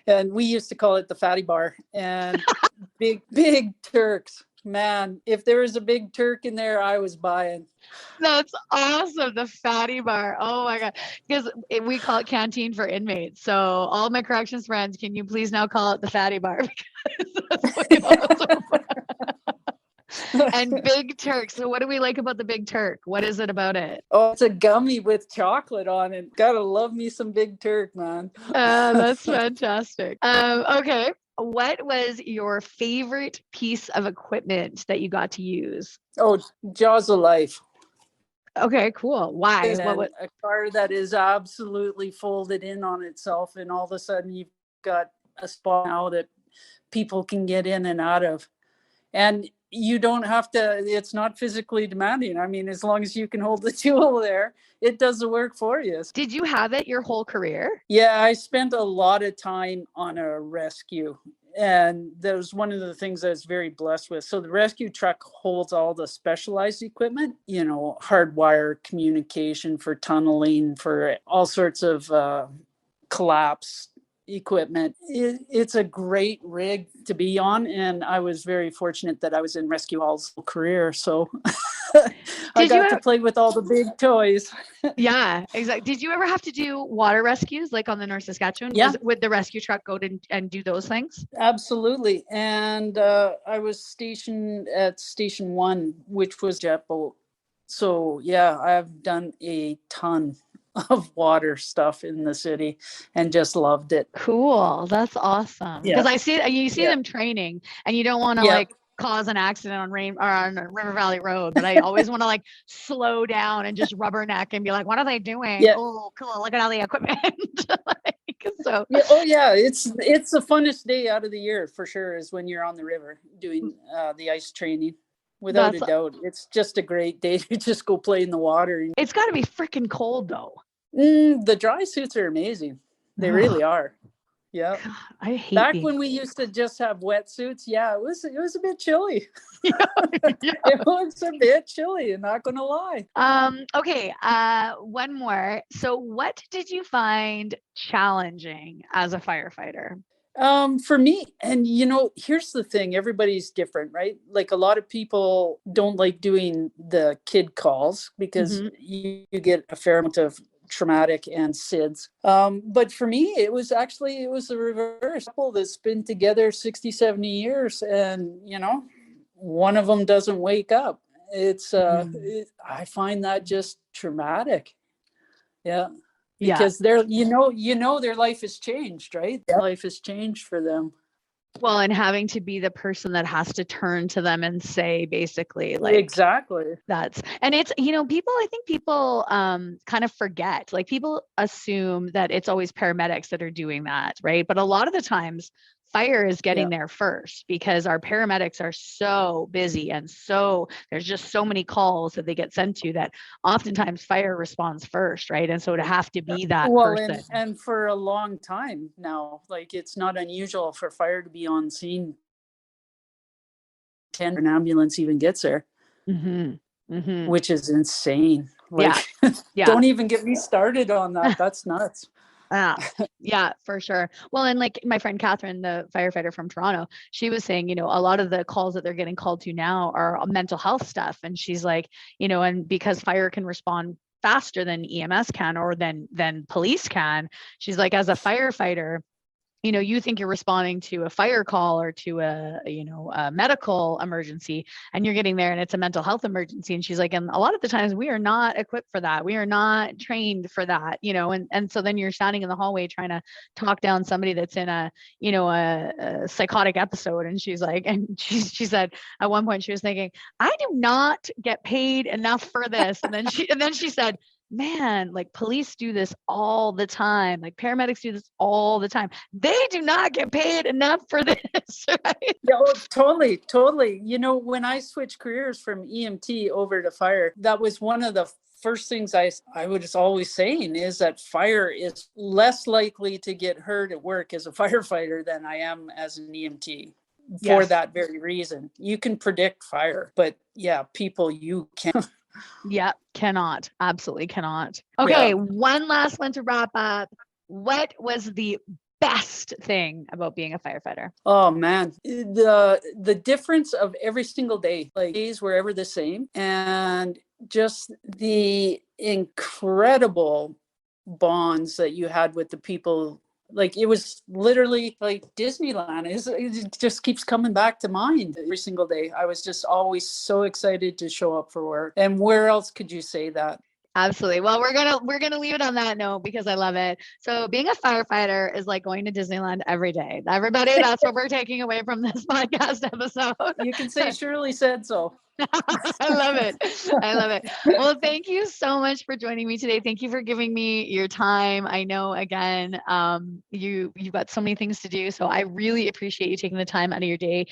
And we used to call it the Fatty Bar. And big Turks. Man, if there was a big Turk in there, I was buying. That's awesome. The Fatty Bar. Oh my God. Because we call it canteen for inmates. So all my corrections friends, can you please now call it the Fatty Bar? Because that's what we And Big Turk. So what do we like about the Big Turk? What is it about it? Oh, it's a gummy with chocolate on it. Gotta love me some Big Turk, man. That's fantastic. Okay. What was your favorite piece of equipment that you got to use? Oh, Jaws of Life. Okay, cool. Why? A car that is absolutely folded in on itself, and all of a sudden you've got a spot now that people can get in and out of. And you don't have to, it's not physically demanding. I mean, as long as you can hold the tool there, it does the work for you. Did you have it your whole career? Yeah, I spent a lot of time on a rescue. And that was one of the things I was very blessed with. So the rescue truck holds all the specialized equipment, hardwire communication for tunneling, for all sorts of collapse equipment. It's a great rig to be on, and I was very fortunate that I was in Rescue Hall's career, so I Did you got to play with all the big toys. Yeah, exactly. Did you ever have to do water rescues like on the North Saskatchewan? Yeah, Would the rescue truck go to and do those things? absolutely. And I was stationed at Station 1, which was jet boat. So yeah, I've done a ton of water stuff in the city and just loved it. Cool. That's awesome. Because Yeah, you see yeah, them training and you don't want to yeah, like cause an accident on Rain or on River Valley Road, but I always want to like slow down and just rubberneck and be like, what are they doing? yeah. Oh, cool. Look at all the equipment. So Yeah, oh yeah, it's the funnest day out of the year for sure is when you're on the river doing the ice training. Without a that's doubt, it's just a great day to just go play in the water. it's got to be freaking cold though. The dry suits are amazing. They Oh, really are. Yeah. God, I hate Back being when we used to just have wetsuits, yeah, it was a bit chilly. yeah. It was a bit chilly, I'm not gonna lie. Okay, one more. So what did you find challenging as a firefighter? For me, and here's the thing, everybody's different, right? Like a lot of people don't like doing the kid calls because Hmm. you get a fair amount of traumatic and SIDS. But for me, it was the reverse. Couple that's been together 60, 70 years and one of them doesn't wake up. Mm. I find that just traumatic. Yeah. Yeah. Because their life has changed, right? Their life has changed for them. Well, and having to be the person that has to turn to them and say basically like Exactly. that's and it's people I think people kind of forget. Like people assume that it's always paramedics that are doing that, right? But a lot of the times fire is Yeah. getting there first because our paramedics are so busy and so there's just so many calls that they get sent to that oftentimes fire responds first, right? And so to have to be that Well, and person. and for a long time now, like it's not unusual for fire to be on scene 10 an ambulance even gets there, Mhm. Mhm. which is insane. Yeah. Like Yeah. don't even get me started on that. That's nuts. Yeah, yeah, for sure. Well, and like my friend Catherine, the firefighter from Toronto, she was saying, a lot of the calls that they're getting called to now are mental health stuff. And she's like, and because fire can respond faster than EMS can or than police can, she's like, as a firefighter, you think you're responding to a fire call or to a medical emergency and you're getting there and it's a mental health emergency. And she's like, and a lot of the times we are not equipped for that. We are not trained for that, and so then you're standing in the hallway trying to talk down somebody that's in a psychotic episode. And she's like, and she said at one point she was thinking, I do not get paid enough for this. And then she said, man, like police do this all the time. Like paramedics do this all the time. They do not get paid enough for this, right? Yeah, oh, totally, totally. When I switched careers from EMT over to fire, that was one of the first things I was always saying is that fire is less likely to get hurt at work as a firefighter than I am as an EMT. For Yes. that very reason, you can predict fire, but yeah, people you can't. Yeah, cannot. Absolutely cannot. Yeah. Okay, one last one to wrap up. What was the best thing about being a firefighter? Oh man, the difference of every single day, like days were ever the same, and just the incredible bonds that you had with the people. Like it was literally like Disneyland. It just keeps coming back to mind every single day. I was just always so excited to show up for work. And where else could you say that? Absolutely. Well, we're gonna leave it on that note because I love it. So being a firefighter is like going to Disneyland every day. Everybody, that's what we're taking away from this podcast episode. You can say Shirley said so. I love it. I love it. Well, thank you so much for joining me today. Thank you for giving me your time. I know again, you've got so many things to do. So I really appreciate you taking the time out of your day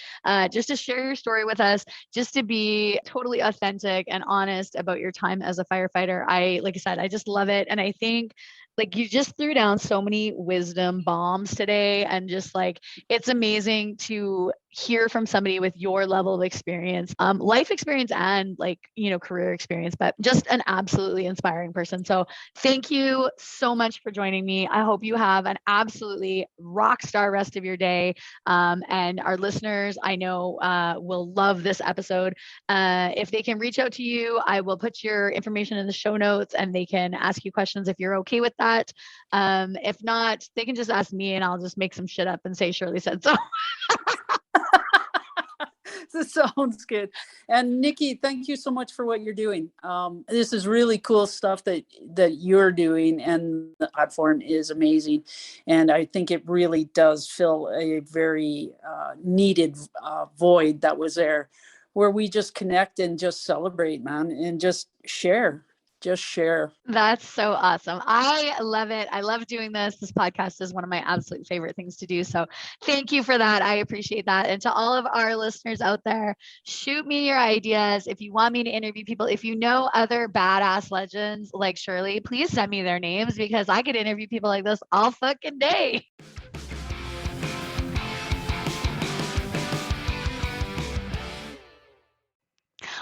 just to share your story with us, just to be totally authentic and honest about your time as a firefighter. Like I said, I just love it. And I think Like you just threw down so many wisdom bombs today, and just like it's amazing to hear from somebody with your level of experience, life experience, and like, career experience, but just an absolutely inspiring person. So thank you so much for joining me. I hope you have an absolutely rock star rest of your day. And our listeners, I know, will love this episode. If they can reach out to you, I will put your information in the show notes, and they can ask you questions if you're okay with that. If not, they can just ask me, and I'll just make some shit up and say Shirley said so. This sounds good. And Nikki, thank you so much for what you're doing. This is really cool stuff that you're doing, and the platform is amazing. And I think it really does fill a very needed void that was there, where we just connect and just celebrate, man, and just share. Just share. That's so awesome. I love it. I love doing this. This podcast is one of my absolute favorite things to do. So thank you for that. I appreciate that. And to all of our listeners out there, shoot me your ideas. If you want me to interview people, if you know other badass legends like Shirley, please send me their names, because I could interview people like this all fucking day.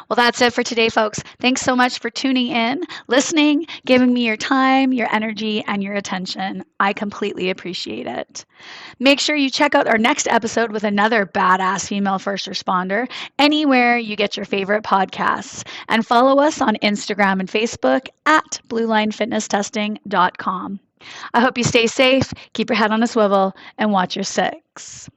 Well, that's it for today, folks. Thanks so much for tuning in, listening, giving me your time, your energy, and your attention. I completely appreciate it. Make sure you check out our next episode with another badass female first responder anywhere you get your favorite podcasts. And follow us on Instagram and Facebook at bluelinefitnesstesting.com. I hope you stay safe, keep your head on a swivel, and watch your six.